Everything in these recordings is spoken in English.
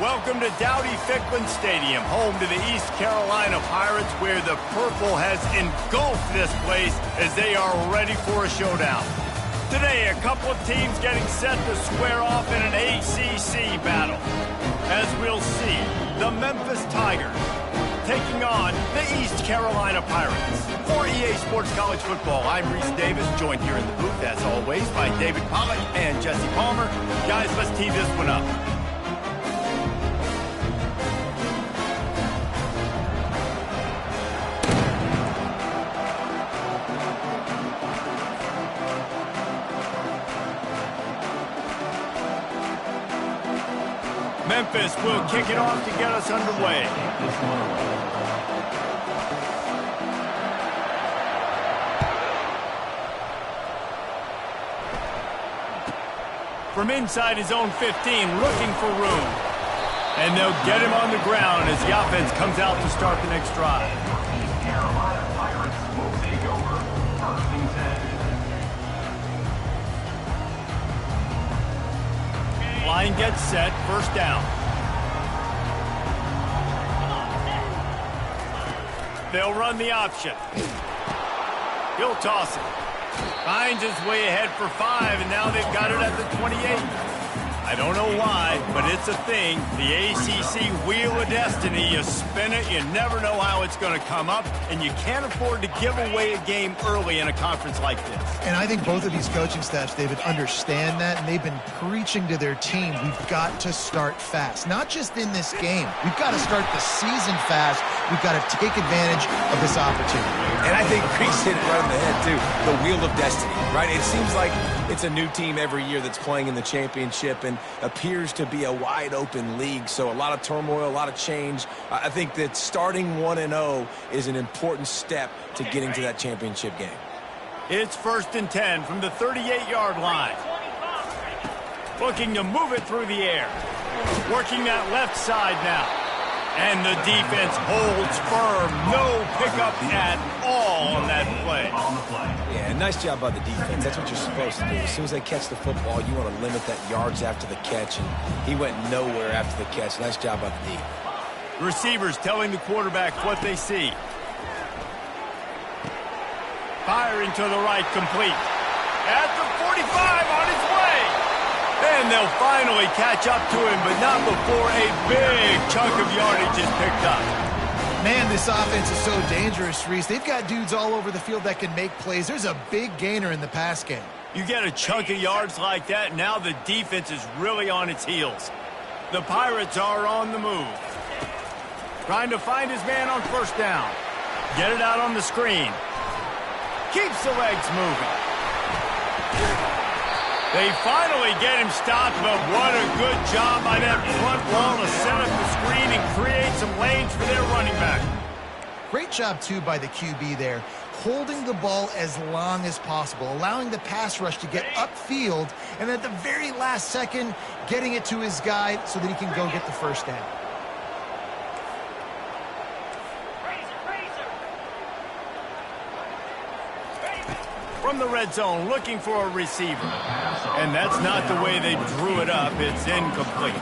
Welcome to Dowdy-Ficklen Stadium, home to the East Carolina Pirates, where the purple has engulfed this place as they are ready for a showdown. Today, a couple of teams getting set to square off in an ACC battle. As we'll see, the Memphis Tigers taking on the East Carolina Pirates. For EA Sports College Football, I'm Reese Davis, joined here in the booth, as always, by David Pollack and Jesse Palmer. Guys, let's tee this one up. Memphis will kick it off to get us underway. From inside his own 15, looking for room. And they'll get him on the ground as the offense comes out to start the next drive. Carolina Pirates will take over first and 10. Line gets set, first down. They'll run the option. He'll toss it. Finds his way ahead for 5, and now they've got it at the 28. I don't know why, but it's a thing. The ACC Wheel of Destiny, you spin it, you never know how it's going to come up, and you can't afford to give away a game early in a conference like this. And I think both of these coaching staffs, David, understand that, and they've been preaching to their team, we've got to start fast. Not just in this game. We've got to start the season fast. We've got to take advantage of this opportunity. And I think Reese hit it right on the head, too. The Wheel of Destiny, right? It seems like it's a new team every year that's playing in the championship and appears to be a wide-open league. So a lot of turmoil, a lot of change. I think that starting 1-0 is an important step to getting to that championship game. It's first and 10 from the 38-yard line. Looking to move it through the air. Working that left side now. And the defense holds firm. No pickup at all on that play. Yeah, nice job by the defense. That's what you're supposed to do. As soon as they catch the football, you want to limit that yards after the catch, and he went nowhere after the catch. Nice job by the D. Receivers telling the quarterback what they see. Firing to the right, complete. At the 45, on his way. And they'll finally catch up to him, but not before a big chunk of yardage is picked up. Man, this offense is so dangerous, Reese. They've got dudes all over the field that can make plays. There's a big gainer in the pass game. You get a chunk of yards like that, now the defense is really on its heels. The Pirates are on the move. Trying to find his man on first down. Get it out on the screen. Keeps the legs moving. They finally get him stopped, but what a good job by that front wall to set up the screen and create some lanes for their running back. Great job, too, by the QB there, holding the ball as long as possible, allowing the pass rush to get upfield, and at the very last second, getting it to his guy so that he can go get the first down. From the red zone, looking for a receiver. And that's not the way they drew it up. It's incomplete.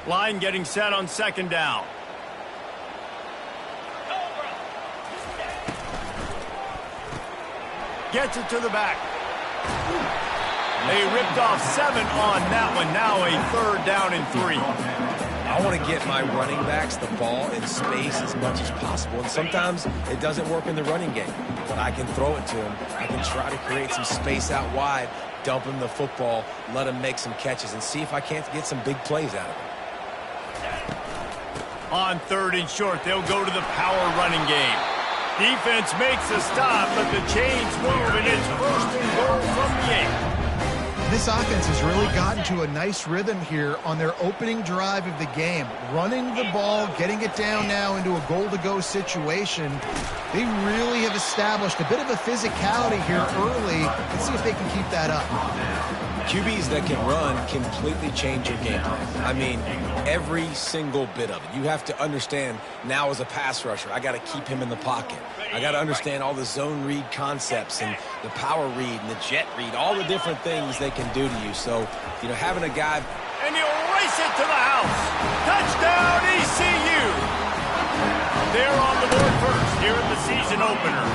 Line getting set on second down. Gets it to the back. They ripped off 7 on that one. Now a third down and 3. I want to get my running backs the ball in space as much as possible. And sometimes it doesn't work in the running game. But I can throw it to him. I can try to create some space out wide, dump him the football, let him make some catches, and see if I can't get some big plays out of him. On third and short, they'll go to the power running game. Defense makes a stop, but the chains move, and it's first and goal from the 8. This offense has really gotten to a nice rhythm here on their opening drive of the game. Running the ball, getting it down now into a goal-to-go situation. They really have established a bit of a physicality here early. Let's see if they can keep that up. QBs that can run completely change your game plan. I mean, every single bit of it. You have to understand now as a pass rusher, I got to keep him in the pocket. I got to understand all the zone read concepts and the power read and the jet read, all the different things they can do to you. So, you know, having a guy... And he'll race it to the house. Touchdown, ECU. They're on the board first here in the season opener.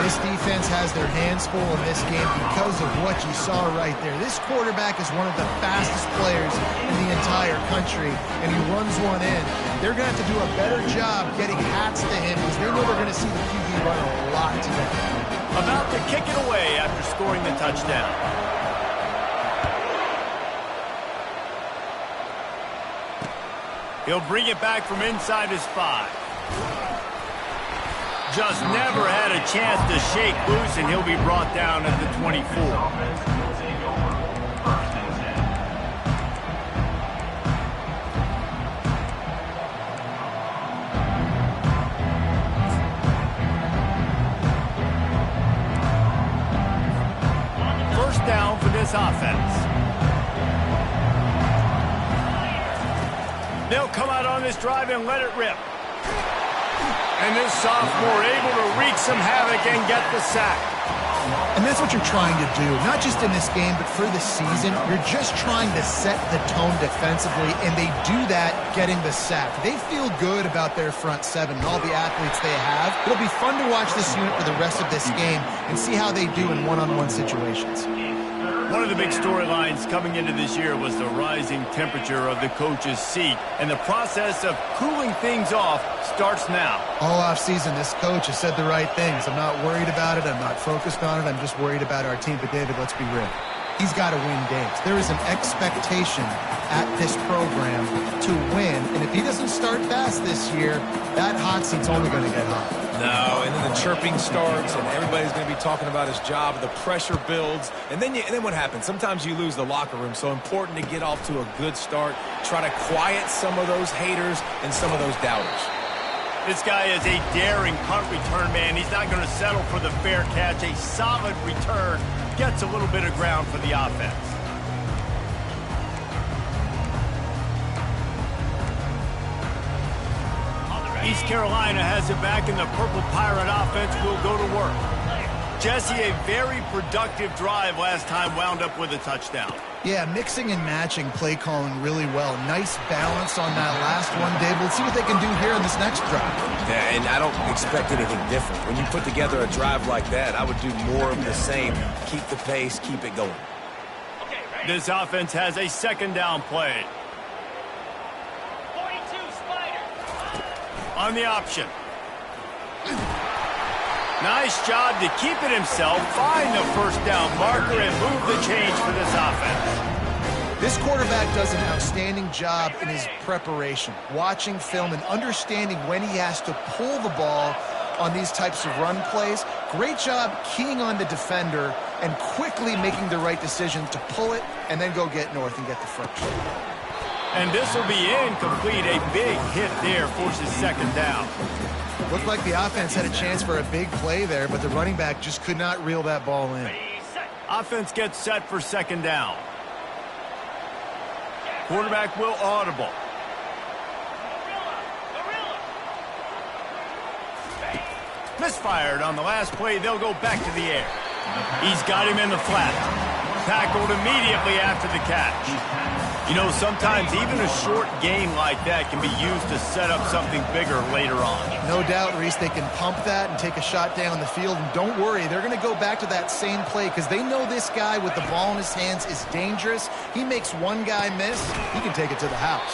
This defense has their hands full in this game because of what you saw right there. This quarterback is one of the fastest players in the entire country, and he runs one in. They're going to have to do a better job getting hats to him because they know they're going to see the QB run a lot today. About to kick it away after scoring the touchdown. He'll bring it back from inside his 5. Just never had a chance to shake loose, and he'll be brought down at the 24. First down for this offense. They'll come out on this drive and let it rip. And this sophomore able to wreak some havoc and get the sack. And that's what you're trying to do, not just in this game, but for the season. You're just trying to set the tone defensively, and they do that getting the sack. They feel good about their front 7 and all the athletes they have. It'll be fun to watch this unit for the rest of this game and see how they do in one-on-one situations. One of the big storylines coming into this year was the rising temperature of the coach's seat, and the process of cooling things off starts now. All offseason, this coach has said the right things. I'm not worried about it. I'm not focused on it. I'm just worried about our team. But, David, let's be real. He's got to win games. There is an expectation at this program to win, and if he doesn't start fast this year, that hot seat's only going to get hot. No, and then the chirping starts, and everybody's going to be talking about his job. The pressure builds, and then what happens? Sometimes you lose the locker room, so important to get off to a good start. Try to quiet some of those haters and some of those doubters. This guy is a daring punt return man. He's not going to settle for the fair catch. A solid return gets a little bit of ground for the offense. East Carolina has it back, and the Purple Pirate offense will go to work. Jesse, a very productive drive last time, wound up with a touchdown. Yeah, mixing and matching play calling really well. Nice balance on that last one, Dave. Let's see what they can do here in this next drive. Yeah, and I don't expect anything different. When you put together a drive like that, I would do more of the same. Keep the pace, keep it going. This offense has a second down play. On the option. Nice job to keep it himself, find the first down marker, and move the change for this offense. This quarterback does an outstanding job in his preparation, watching film and understanding when he has to pull the ball on these types of run plays. Great job keying on the defender and quickly making the right decision to pull it and then go get north and get the first. And this will be incomplete. A big hit there forces second down. Looked like the offense had a chance for a big play there, but the running back just could not reel that ball in. Offense gets set for second down. Quarterback will audible. Misfired on the last play. They'll go back to the air. He's got him in the flat. Tackled immediately after the catch. You know, sometimes even a short game like that can be used to set up something bigger later on. No doubt, Reese, they can pump that and take a shot down the field. And don't worry, they're going to go back to that same play because they know this guy with the ball in his hands is dangerous. He makes one guy miss, he can take it to the house.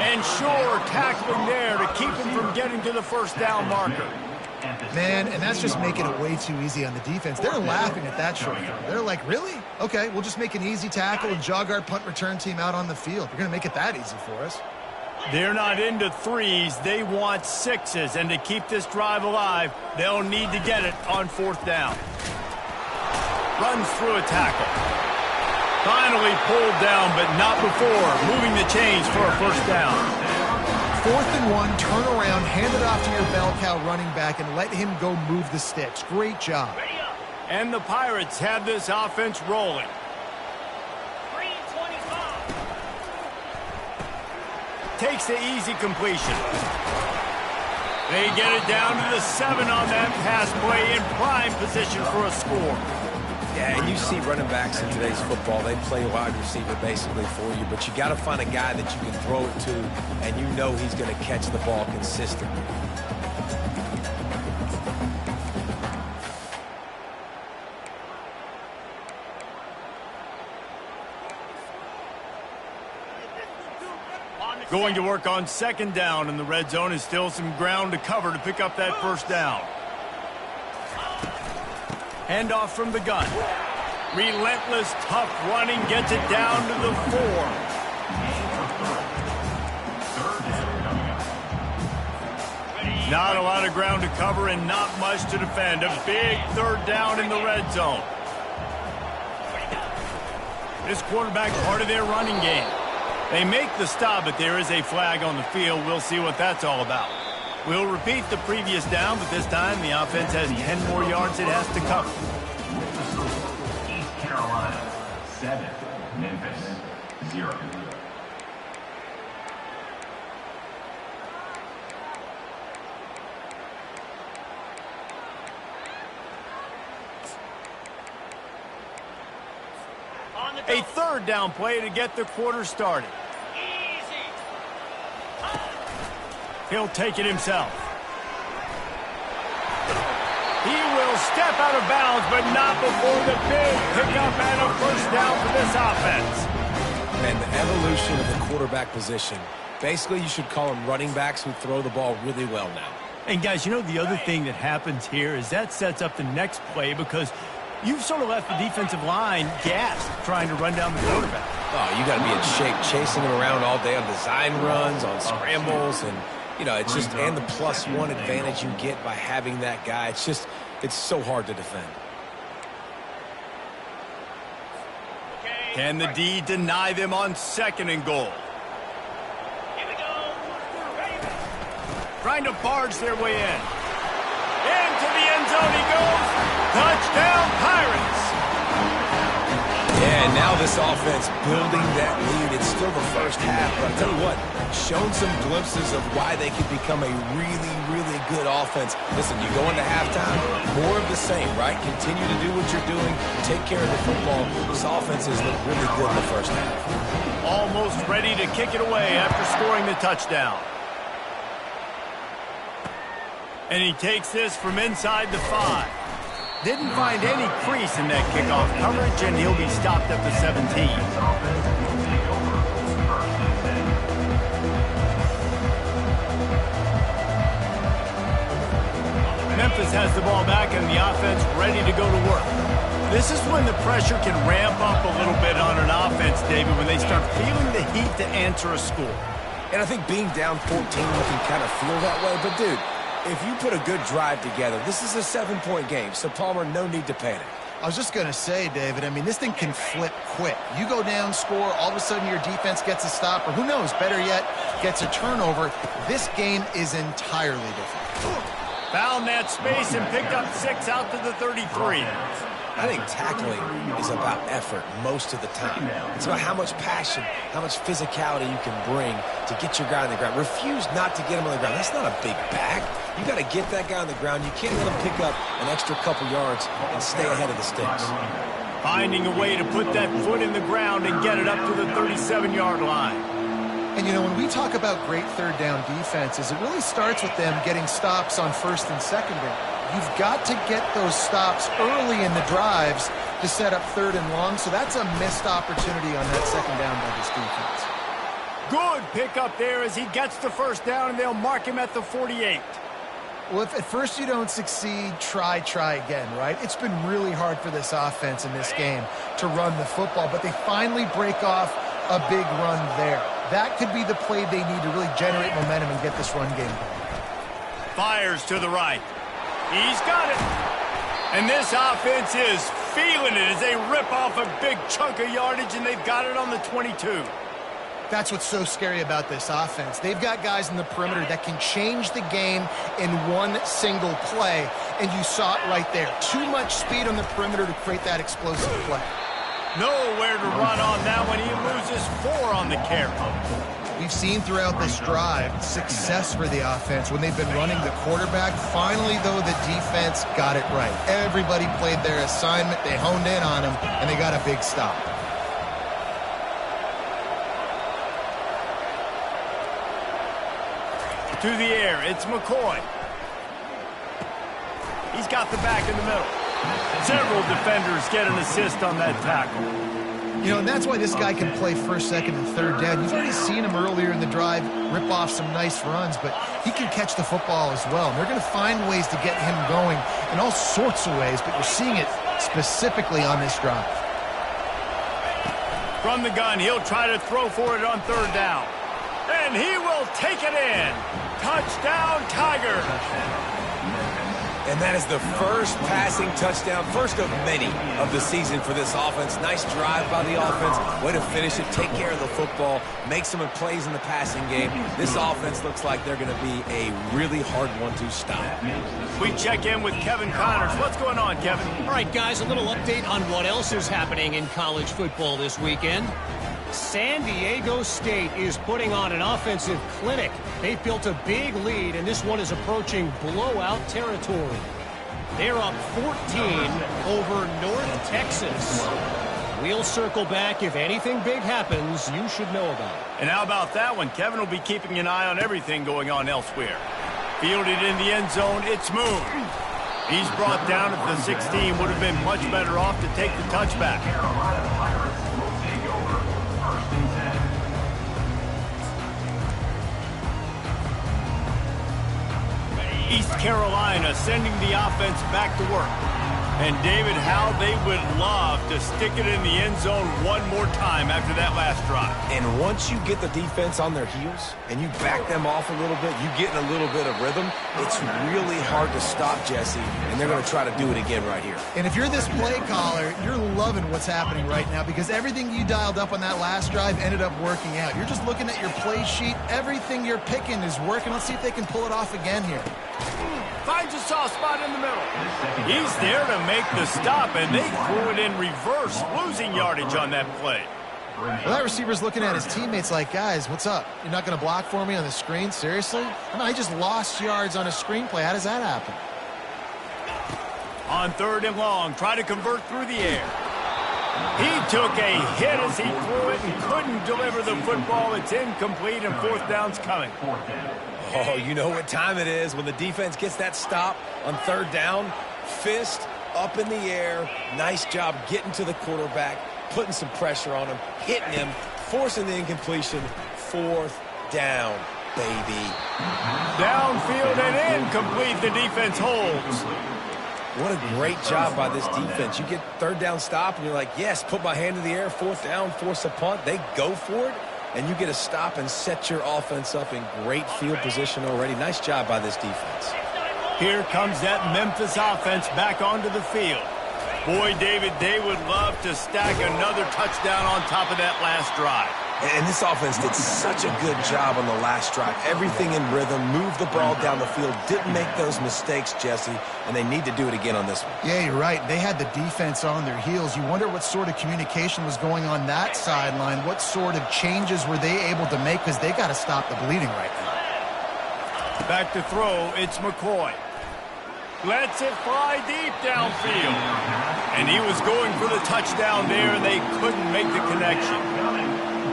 And sure, tackling there to keep him from getting to the first down marker. Man, and that's just making it way too easy on the defense. They're laughing at that short throw. They're like, really? Okay, we'll just make an easy tackle and jog our punt return team out on the field. You're going to make it that easy for us. They're not into threes. They want sixes. And to keep this drive alive, they'll need to get it on fourth down. Runs through a tackle. Finally pulled down, but not before moving the chains for a first down. 4th and 1, turn around, hand it off to your bell cow running back, and let him go move the sticks. Great job. And the Pirates have this offense rolling. takes the easy completion. They get it down to the 7 on that pass play in prime position for a score. Yeah, and you see running backs in today's football, they play wide receiver basically for you, but you got to find a guy that you can throw it to, and you know he's going to catch the ball consistently. Going to work on second down in the red zone is still some ground to cover to pick up that first down. Handoff from the gun. Relentless, tough running gets it down to the 4. Not a lot of ground to cover and not much to defend. A big third down in the red zone. This quarterback part of their running game. They make the stop, but there is a flag on the field. We'll see what that's all about. We'll repeat the previous down, but this time the offense has 10 more yards it has to cover. East Carolina, 7. Memphis, 0. A third down play to get the quarter started. He'll take it himself. He will step out of bounds, but not before the big pickup and a first down for this offense. And the evolution of the quarterback position. Basically, you should call them running backs who throw the ball really well now. And guys, you know the other thing that happens here is that sets up the next play because you've sort of left the defensive line gassed trying to run down the quarterback. Oh, you got to be in shape, chasing him around all day on design runs, on scrambles, and, you know, it's just, and the +1 advantage you get by having that guy. It's just, it's so hard to defend. Can the D deny them on second and goal? Trying to barge their way in. Into the end zone he goes. Touchdown, Pirates! Yeah, and now this offense building that lead. It's still the first half, but I'll tell you what, shown some glimpses of why they could become a really, really good offense. Listen, you go into halftime, more of the same, right? Continue to do what you're doing, take care of the football. This offense has looked really good in the first half. Almost ready to kick it away after scoring the touchdown. And he takes this from inside the 5. Didn't find any crease in that kickoff coverage, and he'll be stopped at the 17. Memphis has the ball back, and the offense ready to go to work. This is when the pressure can ramp up a little bit on an offense, David, when they start feeling the heat to answer a score. And I think being down 14, you can kind of feel that way. But, dude, if you put a good drive together, this is a 7-point game, so Palmer, no need to panic. I was just going to say, David, I mean, this thing can flip quick. You go down, score, all of a sudden your defense gets a stop, or who knows, better yet, gets a turnover. This game is entirely different. Found that space and picked up 6 out to the 33. I think tackling is about effort most of the time. It's about how much passion, how much physicality you can bring to get your guy on the ground. Refuse not to get him on the ground. That's not a big back. You got to get that guy on the ground. You can't let him pick up an extra couple yards and stay ahead of the sticks. Finding a way to put that foot in the ground and get it up to the 37-yard line. And, you know, when we talk about great third down defenses, it really starts with them getting stops on first and second down. You've got to get those stops early in the drives to set up third and long, so that's a missed opportunity on that second down by this defense. Good pickup there as he gets the first down, and they'll mark him at the 48. Well, if at first you don't succeed, try again, right? It's been really hard for this offense in this game to run the football, but they finally break off a big run there. That could be the play they need to really generate momentum and get this run game going. Fires to the right. He's got it. And this offense is feeling it as they rip off a big chunk of yardage, and they've got it on the 22. That's what's so scary about this offense. They've got guys in the perimeter that can change the game in one single play, and you saw it right there. Too much speed on the perimeter to create that explosive play. Nowhere to run on that one. He loses 4 on the carry. We've seen throughout this drive success for the offense when they've been running the quarterback. Finally, though, the defense got it right. Everybody played their assignment. They honed in on him, and they got a big stop. To the air, it's McCoy. He's got the back in the middle. Several defenders get an assist on that tackle. You know, and that's why this guy can play first, second, and third down. You've already seen him earlier in the drive rip off some nice runs, but he can catch the football as well. And they're going to find ways to get him going in all sorts of ways, but you're seeing it specifically on this drive. From the gun, he'll try to throw for it on third down. And he will take it in. Touchdown, Tigers. And that is the first passing touchdown, first of many of the season for this offense. Nice drive by the offense. Way to finish it, take care of the football, make some plays in the passing game. This offense looks like they're going to be a really hard one to stop. We check in with Kevin Connors. What's going on, Kevin? All right, guys, a little update on what else is happening in college football this weekend. San Diego State is putting on an offensive clinic. They've built a big lead, and this one is approaching blowout territory. They're up 14 over North Texas. We'll circle back. If anything big happens, you should know about it. And how about that one? Kevin will be keeping an eye on everything going on elsewhere. Fielded in the end zone, it's Moon. He's brought down at the 16. Would have been much better off to take the touchback. East Carolina sending the offense back to work. And David, how they would love to stick it in the end zone one more time after that last drive. And once you get the defense on their heels and you back them off a little bit, you get in a little bit of rhythm, it's really hard to stop, Jesse, and they're going to try to do it again right here. And if you're this play caller, you're loving what's happening right now because everything you dialed up on that last drive ended up working out. You're just looking at your play sheet. Everything you're picking is working. Let's see if they can pull it off again here. Finds a soft spot in the middle. He's there to make the stop, and they threw it in reverse, losing yardage on that play. Well, that receiver's looking at his teammates like, guys, what's up? You're not going to block for me on the screen? Seriously? I mean, I just lost yards on a screen play. How does that happen? On third and long, try to convert through the air. He took a hit as he threw it and couldn't deliver the football. It's incomplete, and fourth down's coming. Oh, you know what time it is when the defense gets that stop on third down. Fist up in the air. Nice job getting to the quarterback, putting some pressure on him, hitting him, forcing the incompletion. Fourth down, baby. Downfield and incomplete. The defense holds. What a great job by this defense. You get third down stop, and you're like, yes, put my hand in the air, fourth down, force a punt. They go for it. And you get a stop and set your offense up in great field position already. Nice job by this defense. Here comes that Memphis offense back onto the field. Boy, David, they would love to stack another touchdown on top of that last drive. And this offense did such a good job on the last drive. Everything in rhythm, moved the ball down the field, didn't make those mistakes, Jesse, and they need to do it again on this one. Yeah, you're right. They had the defense on their heels. You wonder what sort of communication was going on that sideline. What sort of changes were they able to make because they got to stop the bleeding right now. Back to throw, it's McCoy. Lets it fly deep downfield. And he was going for the touchdown there, and they couldn't make the connection.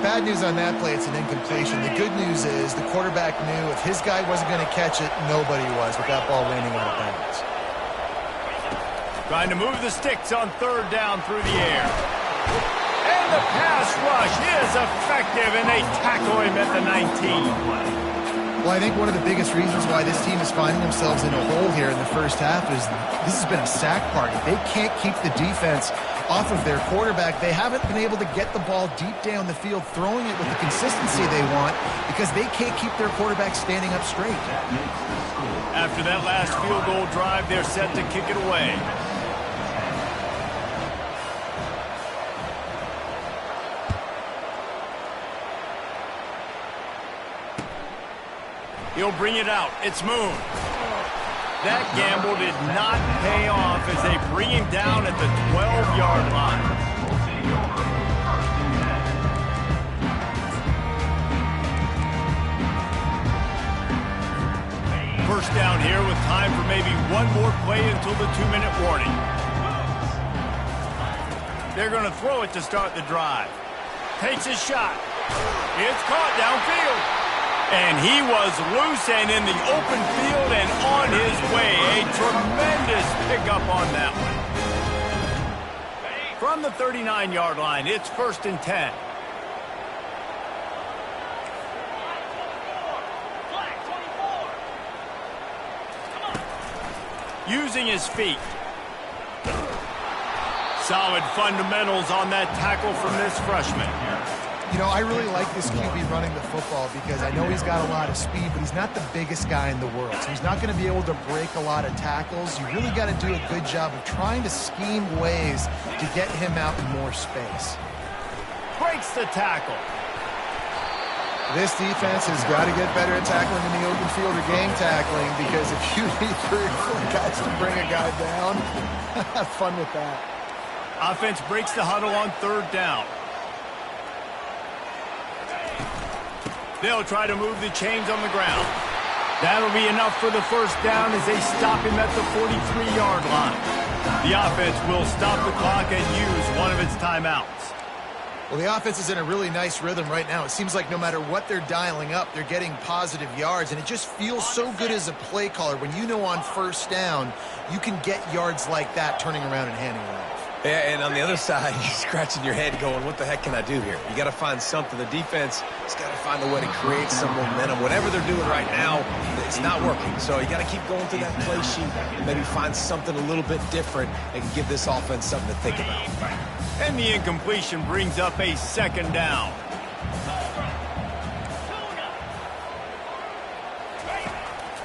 Bad news on that play, it's an incompletion. The good news is the quarterback knew if his guy wasn't going to catch it, nobody was with that ball landing out of bounds. Trying to move the sticks on third down through the air. And the pass rush is effective, and they tackle him at the 19. Well, I think one of the biggest reasons why this team is finding themselves in a hole here in the first half is this has been a sack party. They can't keep the defense off of their quarterback. They haven't been able to get the ball deep down the field, throwing it with the consistency they want because they can't keep their quarterback standing up straight. After that last field goal drive, they're set to kick it away. He'll bring it out. It's Moon. That gamble did not pay off as they bring him down at the 12-yard line. first down here with time for maybe one more play until the 2-minute warning. They're going to throw it to start the drive. Takes a shot. It's caught downfield. And he was loose and in the open field and on his way. A tremendous pickup on that one. From the 39-yard line, it's 1st and 10. Using his feet. Solid fundamentals on that tackle from this freshman. You know, I really like this QB running the football because I know he's got a lot of speed, but he's not the biggest guy in the world. So he's not going to be able to break a lot of tackles. You really got to do a good job of trying to scheme ways to get him out in more space. Breaks the tackle. This defense has got to get better at tackling in the open field or game tackling, because if you need 3 or 4 guys to bring a guy down, have fun with that. Offense breaks the huddle on 3rd down. They'll try to move the chains on the ground. That'll be enough for the first down as they stop him at the 43-yard line. The offense will stop the clock and use one of its timeouts. Well, the offense is in a really nice rhythm right now. It seems like no matter what they're dialing up, they're getting positive yards, and it just feels so good as a play caller when you know on first down you can get yards like that turning around and handing it off. Yeah, and on the other side, you're scratching your head going, what the heck can I do here? You got to find something. The defense has got to find a way to create some momentum. Whatever they're doing right now, it's not working. So you got to keep going through that play sheet and maybe find something a little bit different and give this offense something to think about. And the incompletion brings up a 2nd down.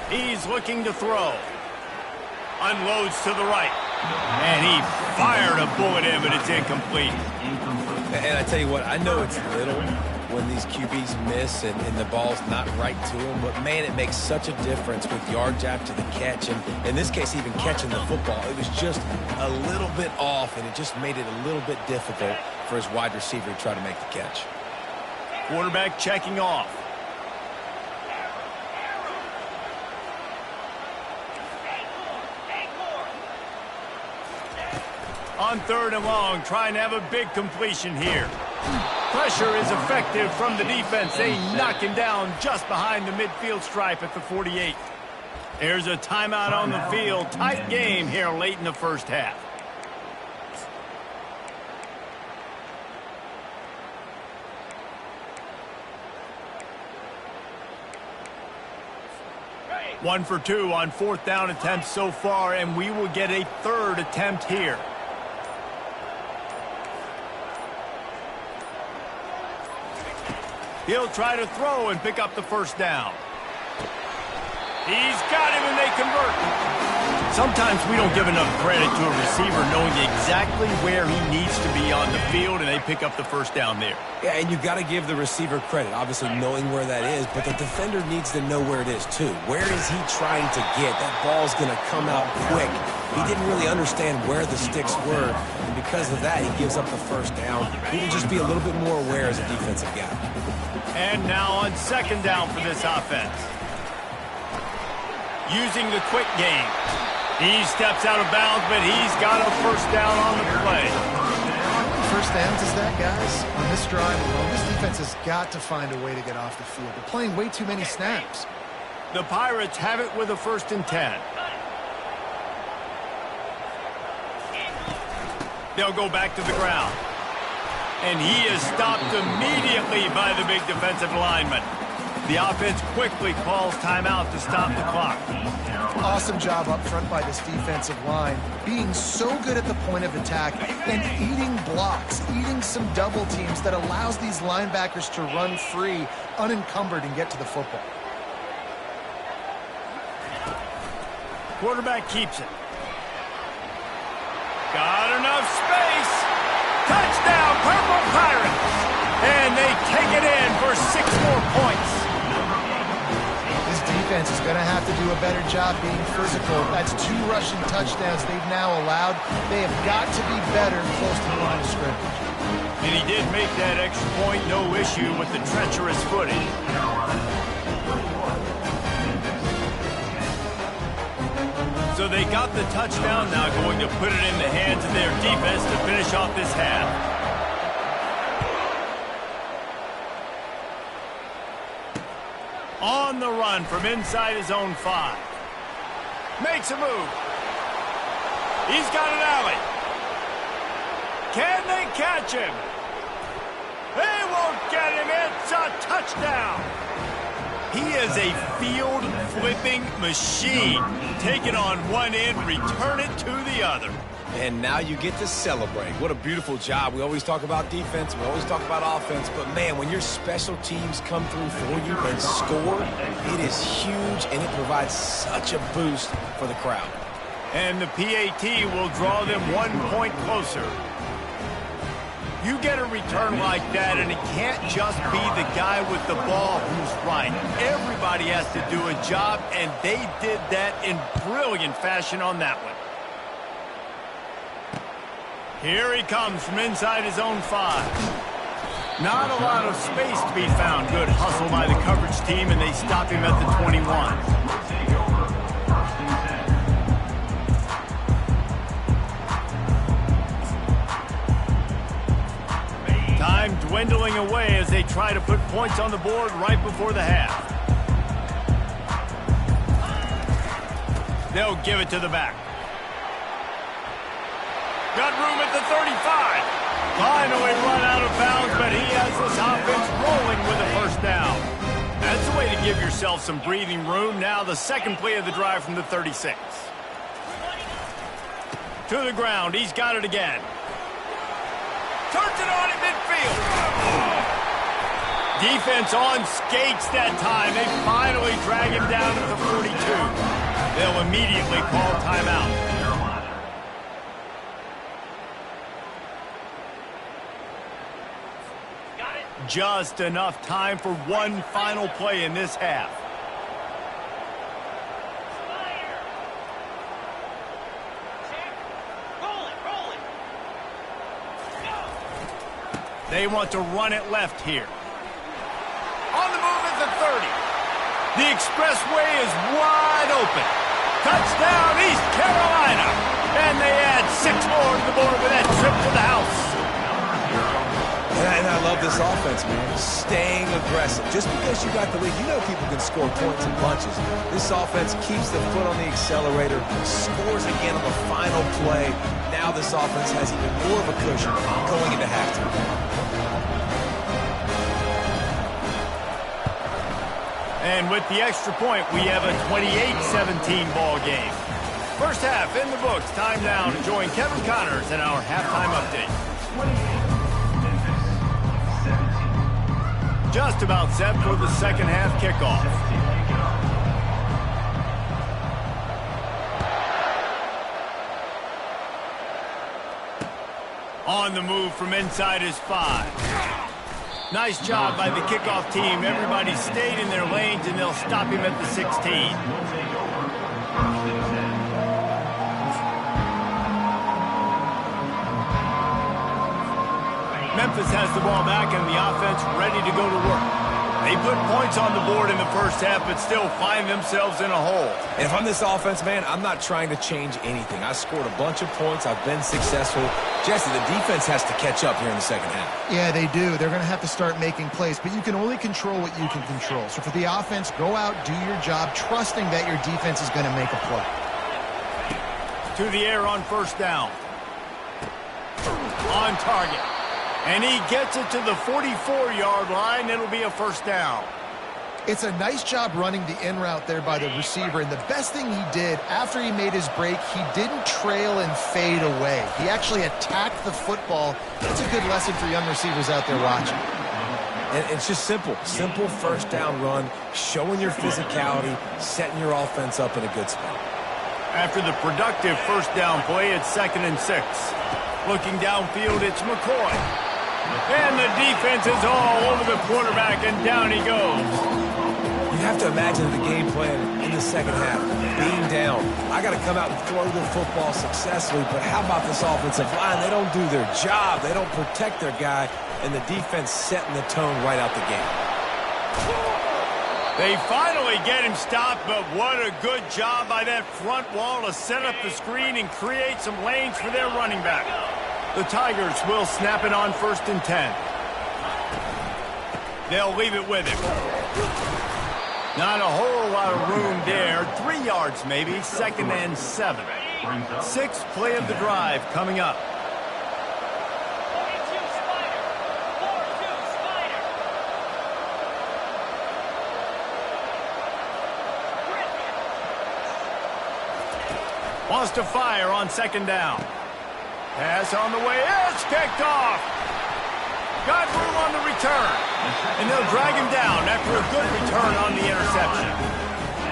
He's looking to throw. Unloads to the right. And he fired a bullet in, but it's incomplete. And I tell you what, I know it's little when these QBs miss and the ball's not right to them, but man, it makes such a difference with yards after the catch. And in this case, even catching the football, it was just a little bit off, and it just made it a little bit difficult for his wide receiver to try to make the catch. Quarterback checking off. On 3rd and long, trying to have a big completion here. Pressure is effective from the defense. They knock him down just behind the midfield stripe at the 48. There's a timeout on the field. Tight game here late in the first half. One for 2 on 4th down attempts so far, and we will get a 3rd attempt here. He'll try to throw and pick up the first down. He's got him, and they convert. Sometimes we don't give enough credit to a receiver knowing exactly where he needs to be on the field, and they pick up the first down there. Yeah, and you've got to give the receiver credit, obviously knowing where that is, but the defender needs to know where it is too. Where is he trying to get? That ball's going to come out quick. He didn't really understand where the sticks were, and because of that, he gives up the first down. He can just be a little bit more aware as a defensive guy. And now on 2nd down for this offense. Using the quick game. He steps out of bounds, but he's got a first down on the play. First downs is that, guys? On this drive alone, this defense has got to find a way to get off the field. They're playing way too many snaps. The Pirates have it with a 1st and 10. They'll go back to the ground. And he is stopped immediately by the big defensive lineman. The offense quickly calls timeout to stop the clock. Awesome job up front by this defensive line, being so good at the point of attack and eating blocks, eating some double teams that allows these linebackers to run free, unencumbered, and get to the football. Quarterback keeps it. Got enough space. Touchdown, Purple Pirates! And they take it in for 6 more points. This defense is going to have to do a better job being physical. That's 2 rushing touchdowns they've now allowed. They have got to be better close to the line of scrimmage. And he did make that extra point, no issue with the treacherous footing. So they got the touchdown, now going to put it in the hands of their defense to finish off this half. On the run from inside his own 5. Makes a move. He's got an alley. Can they catch him? They won't get him. It's a touchdown. He is a field-flipping machine. Take it on one end, return it to the other. And now you get to celebrate. What a beautiful job. We always talk about defense, we always talk about offense, but man, when your special teams come through for you and score, it is huge, and it provides such a boost for the crowd. And the PAT will draw them 1 point closer. You get a return like that, and it can't just be the guy with the ball who's right. Everybody has to do a job, and they did that in brilliant fashion on that one. Here he comes from inside his own 5. Not a lot of space to be found. Good hustle by the coverage team, and they stop him at the 21. Time dwindling away as they try to put points on the board right before the half. They'll give it to the back. Got room at the 35. Finally run out of bounds, but he has this offense rolling with a first down. That's the way to give yourself some breathing room. Now the second play of the drive from the 36. To the ground. He's got it again. Turns it on in midfield. Defense on skates that time. They finally drag him down to the 42. They'll immediately call timeout. Just enough time for one final play in this half. They want to run it left here. On the move at the 30. The expressway is wide open. Touchdown, East Carolina. And they add 6 more to the board with that trip to the house. And I love this offense, man. Staying aggressive. Just because you got the lead, you know people can score points and bunches. This offense keeps the foot on the accelerator, scores again on the final play. Now this offense has even more of a cushion going into halftime. And with the extra point, we have a 28-17 ball game. First half in the books. Time now to join Kevin Connors in our halftime update. Just about set for the second half kickoff. On the move from inside his 5. Nice job by the kickoff team. Everybody stayed in their lanes, and they'll stop him at the 16. Memphis has the ball back and the offense ready to go to work. They put points on the board in the first half, but still find themselves in a hole. And if I'm this offense, man, I'm not trying to change anything. I scored a bunch of points. I've been successful. Jesse, the defense has to catch up here in the second half. Yeah, they do. They're going to have to start making plays, but you can only control what you can control. So for the offense, go out, do your job, trusting that your defense is going to make a play. To the air on first down. On target. And he gets it to the 44-yard line. It'll be a first down. It's a nice job running the in route there by the receiver. And the best thing he did after he made his break, he didn't trail and fade away. He actually attacked the football. That's a good lesson for young receivers out there watching. And it's just simple. Simple first down run, showing your physicality, setting your offense up in a good spot. After the productive first down play, it's 2nd and 6. Looking downfield, it's McCoy. And the defense is all over the quarterback, and down he goes. You have to imagine the game plan in the second half. Being down, I got to come out and throw the football successfully, but how about this offensive line? They don't do their job. They don't protect their guy, and the defense setting the tone right out the gate. They finally get him stopped, but what a good job by that front wall to set up the screen and create some lanes for their running back. The Tigers will snap it on 1st and 10. They'll leave it with him. Not a whole lot of room there. 3 yards maybe, 2nd and 7. 6th play of the drive coming up. Wants to fire on 2nd down. Pass on the way. It's kicked off. Got room on the return. And they'll drag him down after a good return on the interception.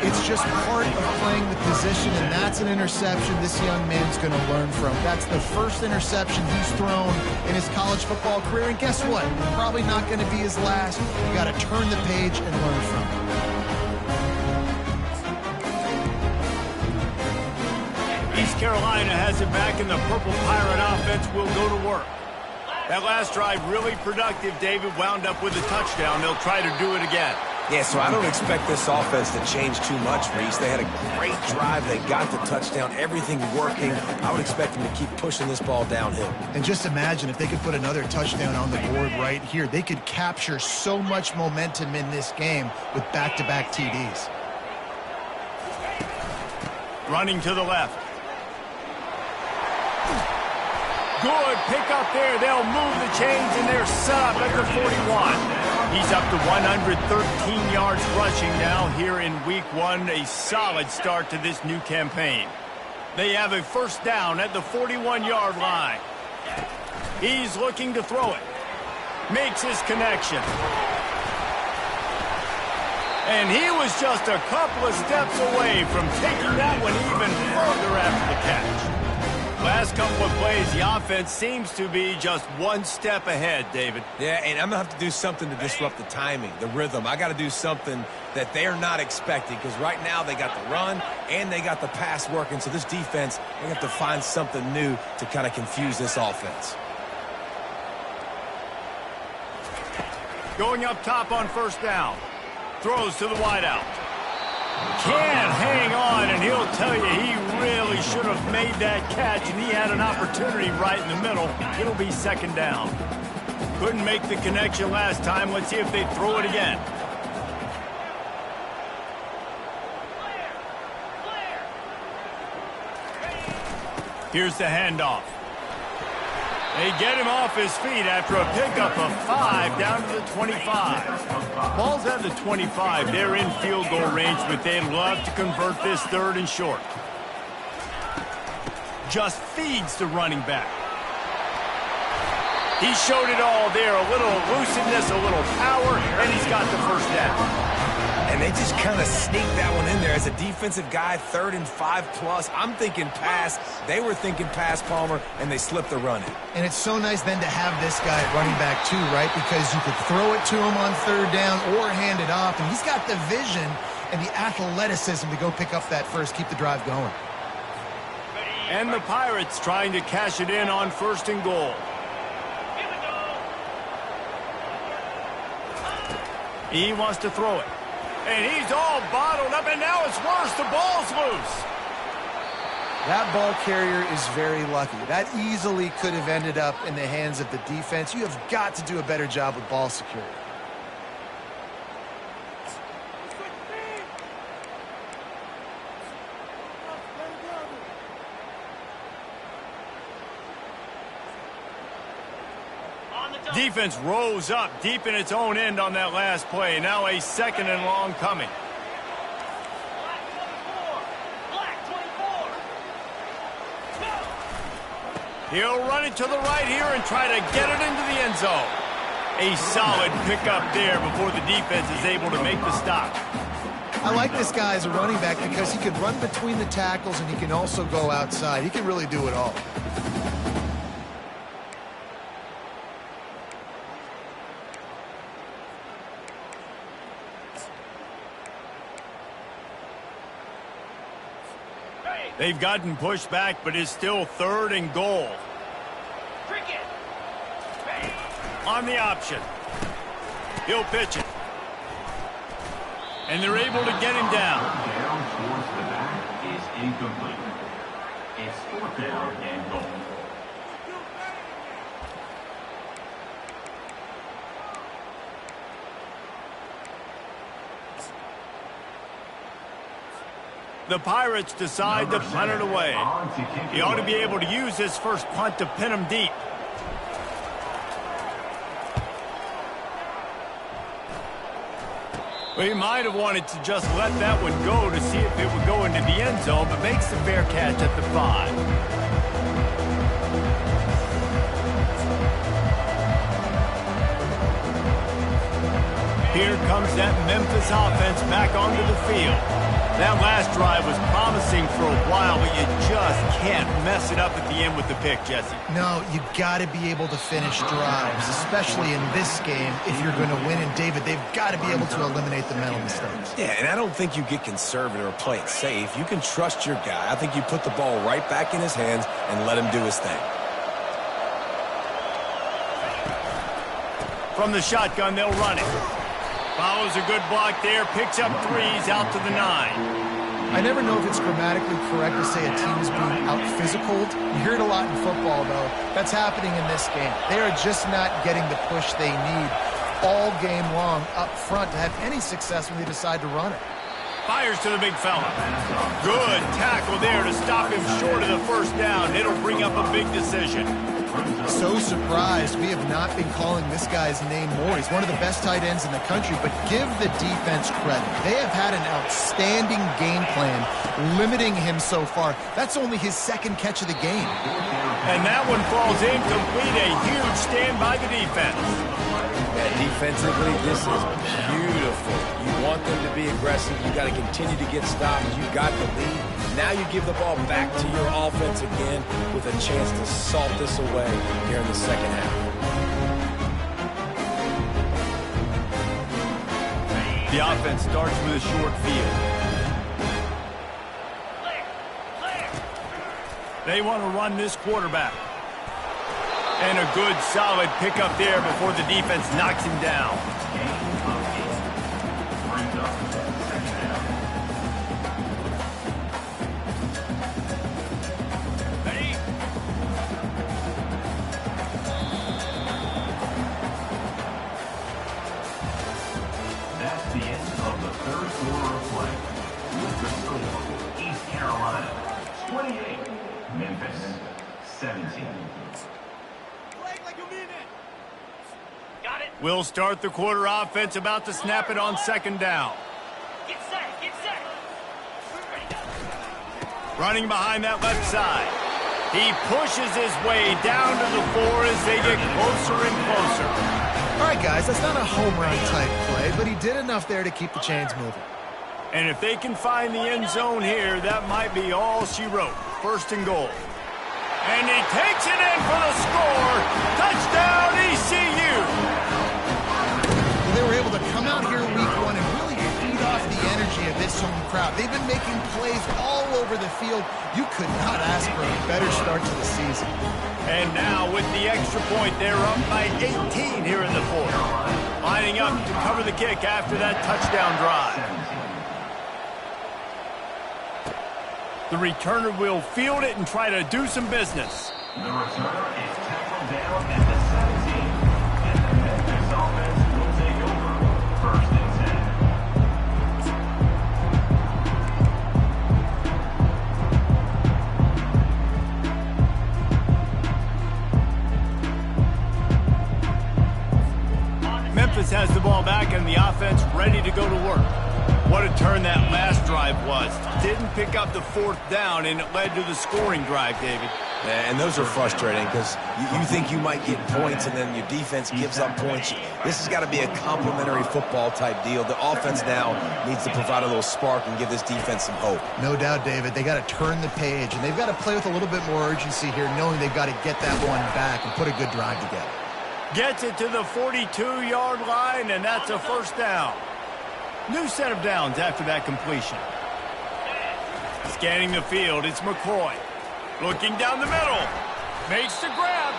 It's just part of playing the position, and that's an interception this young man's going to learn from. That's the first interception he's thrown in his college football career, and guess what? Probably not going to be his last. You got to turn the page and learn from it. East Carolina has it back, and the Purple Pirate offense will go to work. That last drive really productive. David wound up with a touchdown. They'll try to do it again. Yeah, so I don't expect this offense to change too much, Reese. They had a great drive. They got the touchdown. Everything working. I would expect them to keep pushing this ball downhill. And just imagine if they could put another touchdown on the board right here. They could capture so much momentum in this game with back-to-back TDs. Running to the left. Good pick up there. They'll move the chains, and they're set up at the 41. He's up to 113 yards rushing now here in week 1. A solid start to this new campaign. They have a 1st down at the 41-yard line. He's looking to throw it. Makes his connection. And he was just a couple of steps away from taking that one even further after the catch. Last couple of plays, the offense seems to be just one step ahead, David. Yeah, and I'm going to have to do something to disrupt the timing, the rhythm. I got to do something that they're not expecting, because right now they got the run and they got the pass working. So this defense, they have to find something new to kind of confuse this offense. Going up top on 1st down. Throws to the wideout. Can't hang on, and he'll tell you he really should have made that catch, and he had an opportunity right in the middle. It'll be 2nd down. Couldn't make the connection last time. Let's see if they throw it again. Here's the handoff. They get him off his feet after a pickup of 5 down to the 25. Ball's at the 25. They're in field goal range, but they'd love to convert this 3rd and short. Just feeds the running back. He showed it all there. A little elusiveness, a little power, and he's got the 1st down. And they just kind of sneaked that one in there. As a defensive guy, 3rd and 5+. I'm thinking pass. They were thinking pass, Palmer, and they slipped the run in. And it's so nice then to have this guy at running back too, right? Because you could throw it to him on 3rd down or hand it off. And he's got the vision and the athleticism to go pick up that first, keep the drive going. And the Pirates trying to cash it in on 1st and goal. He wants to throw it. And he's all bottled up, and now it's worse. The ball's loose. That ball carrier is very lucky. That easily could have ended up in the hands of the defense. You have got to do a better job with ball security. Defense rose up deep in its own end on that last play. Now a 2nd and long coming. He'll run it to the right here and try to get it into the end zone. A solid pickup there before the defense is able to make the stop. I like this guy as a running back because he can run between the tackles and he can also go outside. He can really do it all. They've gotten pushed back, but it's still 3rd and goal. On the option. He'll pitch it. And they're able to get him down. Down towards the back is incomplete. It's 4th down and goal. The Pirates decide to punt it away. He ought to be able to use this first punt to pin him deep. Well, he might have wanted to just let that one go to see if it would go into the end zone, but makes the fair catch at the 5. Here comes that Memphis offense back onto the field. That last drive was promising for a while, but you just can't mess it up at the end with the pick, Jesse. No, you got to be able to finish drives, especially in this game if you're going to win. And, David, they've got to be able to eliminate the mental mistakes. Yeah, and I don't think you get conservative or play it safe. You can trust your guy. I think you put the ball right back in his hands and let him do his thing. From the shotgun, they'll run it. Follows a good block there, picks up 3s out to the 9. I never know if it's grammatically correct to say a team is being out-physicaled. You hear it a lot in football, though. That's happening in this game. They are just not getting the push they need all game long up front to have any success when they decide to run it. Fires to the big fella. Good tackle there to stop him short of the first down. It'll bring up a big decision. So surprised we have not been calling this guy's name more. He's one of the best tight ends in the country, but give the defense credit. They have had an outstanding game plan limiting him so far. That's only his 2nd catch of the game. And that one falls incomplete. A huge stand by the defense. Yeah, defensively, this is beautiful. You want them to be aggressive. You got to continue to get stops. You got the lead. Now you give the ball back to your offense again with a chance to salt this away here in the second half. The offense starts with a short field. They want to run this quarterback. And a good, solid pickup there before the defense knocks him down. That's the end of the 3rd quarter of play. With the score, East Carolina 28, Memphis 17. We'll start the quarter offense, about to snap it on 2nd down. Get set, get set. Running behind that left side. He pushes his way down to the 4 as they get closer and closer. All right, guys, that's not a home run type play, but he did enough there to keep the chains moving. And if they can find the end zone here, that might be all she wrote. 1st and goal. And he takes it in for the score. Touchdown, ECU. They were able to come out here week 1 and really feed off the energy of this home crowd. They've been making plays all over the field. You could not ask for a better start to the season. And now with the extra point, they're up by 18 here in the 4th. Lining up to cover the kick after that touchdown drive. The returner will field it and try to do some business. The returner is tackled down at the 17. And the Memphis offense will take over. 1st and 10. Memphis has the ball back and the offense ready to go to work. What a turn that last drive was. Didn't pick up the 4th down, and it led to the scoring drive, David. Yeah, and those are frustrating because you think you might get points and then your defense gives up points. This has got to be a complementary football type deal. The offense now needs to provide a little spark and give this defense some hope. No doubt, David. They got to turn the page, and they've got to play with a little bit more urgency here, knowing they've got to get that one back and put a good drive together. Gets it to the 42-yard line, and that's a 1st down. New set of downs after that completion. Scanning the field, it's McCoy. Looking down the middle. Makes the grab.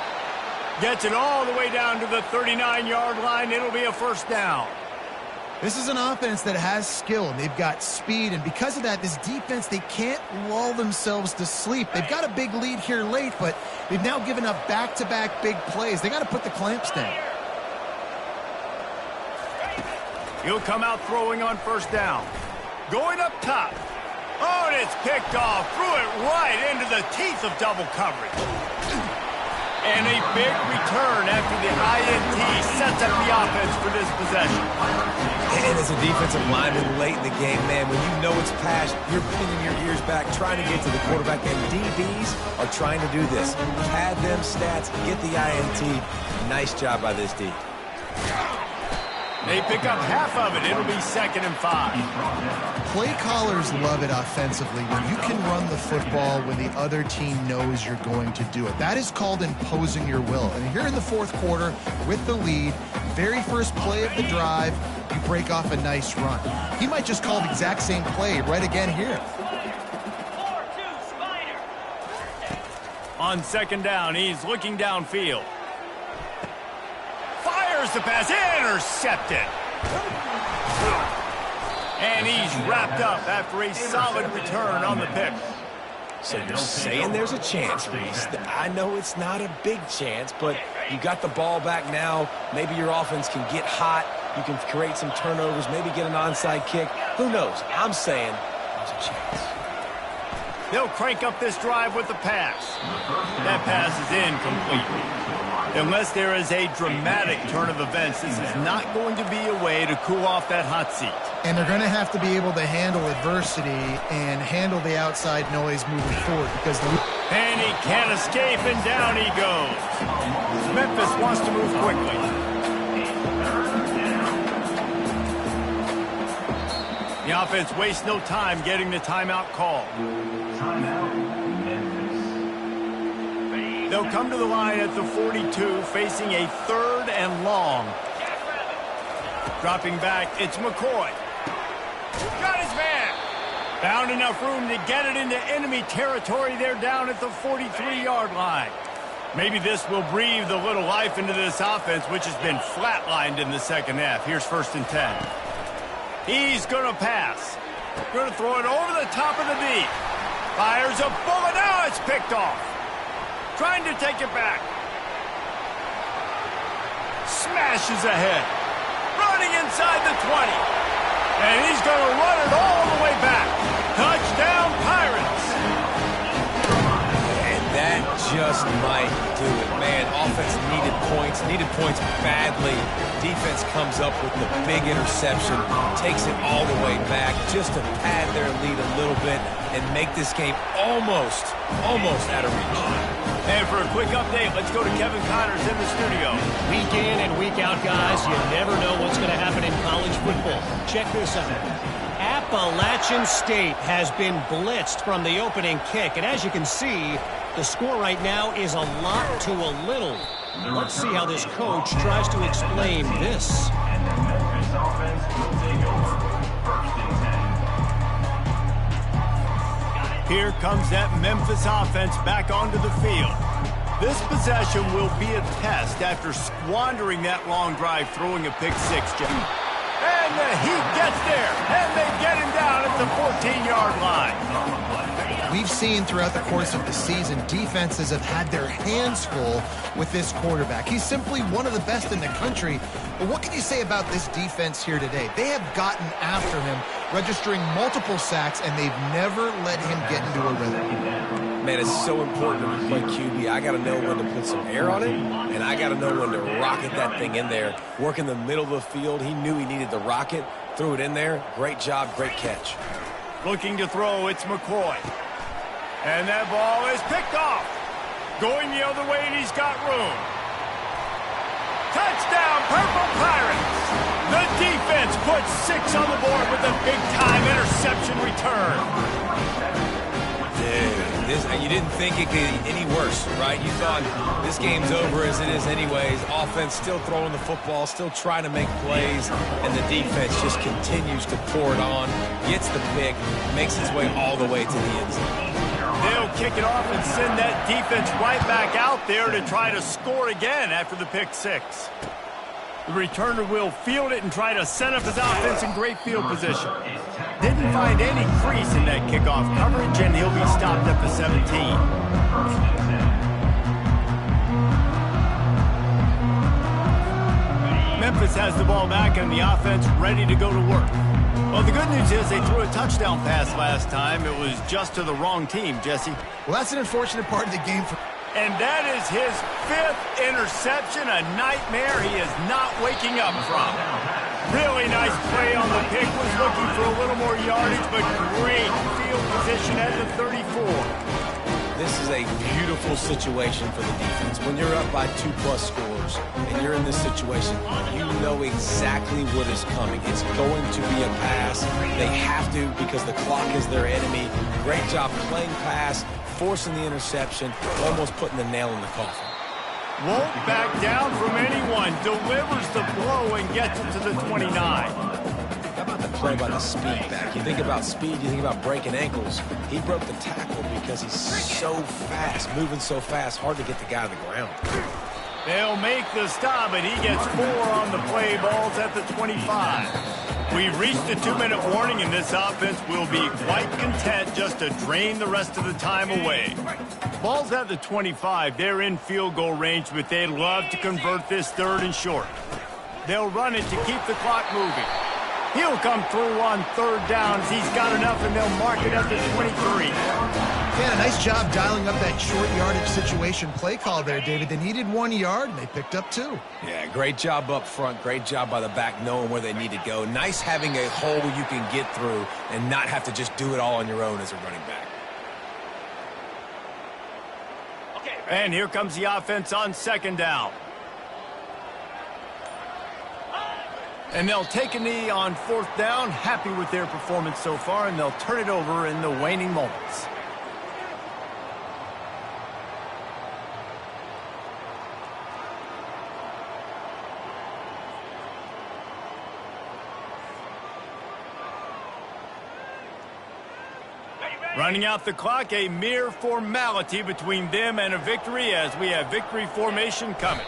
Gets it all the way down to the 39-yard line. It'll be a 1st down. This is an offense that has skill, and they've got speed, and because of that, this defense, they can't lull themselves to sleep. They've got a big lead here late, but they've now given up back-to-back big plays. They got to put the clamps down. He'll come out throwing on first down. Going up top. Oh, and it's picked off. Threw it right into the teeth of double coverage. And a big return after the INT sets up the offense for this possession. And as a defensive lineman late in the game, man, when you know it's past, you're pinning your ears back, trying to get to the quarterback, and DBs are trying to do this. Pad them stats, get the INT. Nice job by this D. They pick up half of it. It'll be 2nd and 5. Play callers love it offensively when you can run the football when the other team knows you're going to do it. That is called imposing your will. And here in the fourth quarter with the lead, very first play of the drive, you break off a nice run. He might just call the exact same play right again here. 4-2 Spider. On 2nd down, he's looking downfield. Fires the pass, intercepted. And he's wrapped up after a solid return on the pick. So you're saying there's a chance, Reese. I know it's not a big chance, but you got the ball back now. Maybe your offense can get hot. You can create some turnovers, maybe get an onside kick. Who knows? I'm saying there's a chance. They'll crank up this drive with the pass. That pass is incomplete. Unless there is a dramatic turn of events, this is not going to be a way to cool off that hot seat. And they're going to have to be able to handle adversity and handle the outside noise moving forward because and he can't escape, and down he goes. Memphis wants to move quickly. The offense wastes no time getting the timeout call. Timeout, Memphis. They'll come to the line at the 42, facing a 3rd and long. Dropping back, it's McCoy. Got his man. Found enough room to get it into enemy territory there down at the 43-yard line. Maybe this will breathe a little life into this offense, which has been flatlined in the second half. Here's 1st and 10. He's going to pass. Going to throw it over the top of the deep. Fires a bullet. Now it's picked off. Trying to take it back. Smashes ahead. Running inside the 20. And he's going to run it all the way back. Touchdown, Pirates. And that just might do it, man. Offense needed points badly. Defense comes up with the big interception, takes it all the way back just to pad their lead a little bit and make this game almost out of reach. And for a quick update, let's go to Kevin Connors in the studio. Week in and week out, guys, you never know what's going to happen in college football. Check this out. Appalachian State has been blitzed from the opening kick, and as you can see, the score right now is a lot to a little. Let's see how this coach tries to explain this. And the Memphis offense will take over. 1st and 10. Here comes that Memphis offense back onto the field. This possession will be a test after squandering that long drive, throwing a pick six. And the Heat gets there, and they get him down at the 14-yard line. we've seen throughout the course of the season, defenses have had their hands full with this quarterback. He's simply one of the best in the country. But what can you say about this defense here today? They have gotten after him, registering multiple sacks, and they've never let him get into a rhythm. Man, it's so important to play QB. I got to know when to put some air on it, and I got to know when to rocket that thing in there. Work in the middle of the field. He knew he needed the rocket. Threw it in there. Great job, great catch. Looking to throw, it's McCoy. And that ball is picked off. Going the other way, and he's got room. Touchdown, Purple Pirates! The defense puts 6 on the board with a big-time interception return. Dude, you didn't think it could get any worse, right? You thought this game's over as it is anyways. Offense still throwing the football, still trying to make plays, and the defense just continues to pour it on, gets the pick, makes its way all the way to the end zone. They'll kick it off and send that defense right back out there to try to score again after the pick 6. The returner will field it and try to set up his offense in great field position. Didn't find any crease in that kickoff coverage, and he'll be stopped at the 17. Memphis has the ball back and the offense ready to go to work. Well, the good news is they threw a touchdown pass last time. It was just to the wrong team, Jesse. Well, that's an unfortunate part of the game for... And that is his 5th interception, a nightmare he is not waking up from. Really nice play on the pick. Was looking for a little more yardage, but great field position at the 34. This is a beautiful situation for the defense. When you're up by 2+ scores and you're in this situation, you know exactly what is coming. It's going to be a pass. They have to because the clock is their enemy. Great job playing pass, forcing the interception, almost putting the nail in the coffin. Won't back down from anyone. Delivers the blow and gets it to the 29. How about the play by the speed back? You think about speed, you think about breaking ankles. He broke the tackle because he's so fast, moving so fast, hard to get the guy to the ground. They'll make the stop, and he gets 4 on the play. Ball's at the 25. We've reached a 2-minute warning, and this offense will be quite content just to drain the rest of the time away. Ball's at the 25. They're in field goal range, but they'd love to convert this 3rd and short. They'll run it to keep the clock moving. He'll come through on 3rd downs. He's got enough, and they'll mark it at the 23. Yeah, a nice job dialing up that short yardage situation play call there, David. They needed 1 yard, and they picked up 2. Yeah, great job up front. Great job by the back knowing where they need to go. Nice having a hole you can get through and not have to just do it all on your own as a running back. And here comes the offense on 2nd down. And they'll take a knee on 4th down. Happy with their performance so far, and they'll turn it over in the waning moments. Running out the clock, a mere formality between them and a victory as we have victory formation coming.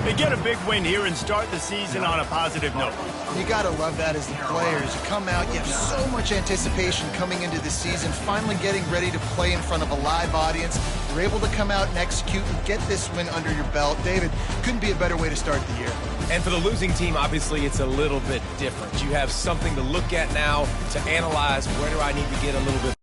They get a big win here and start the season on a positive note. You got to love that as the players. You come out, you have so much anticipation coming into the season, finally getting ready to play in front of a live audience. You're able to come out and execute and get this win under your belt. David, couldn't be a better way to start the year. And for the losing team, obviously, it's a little bit different. You have something to look at now to analyze where do I need to get a little bit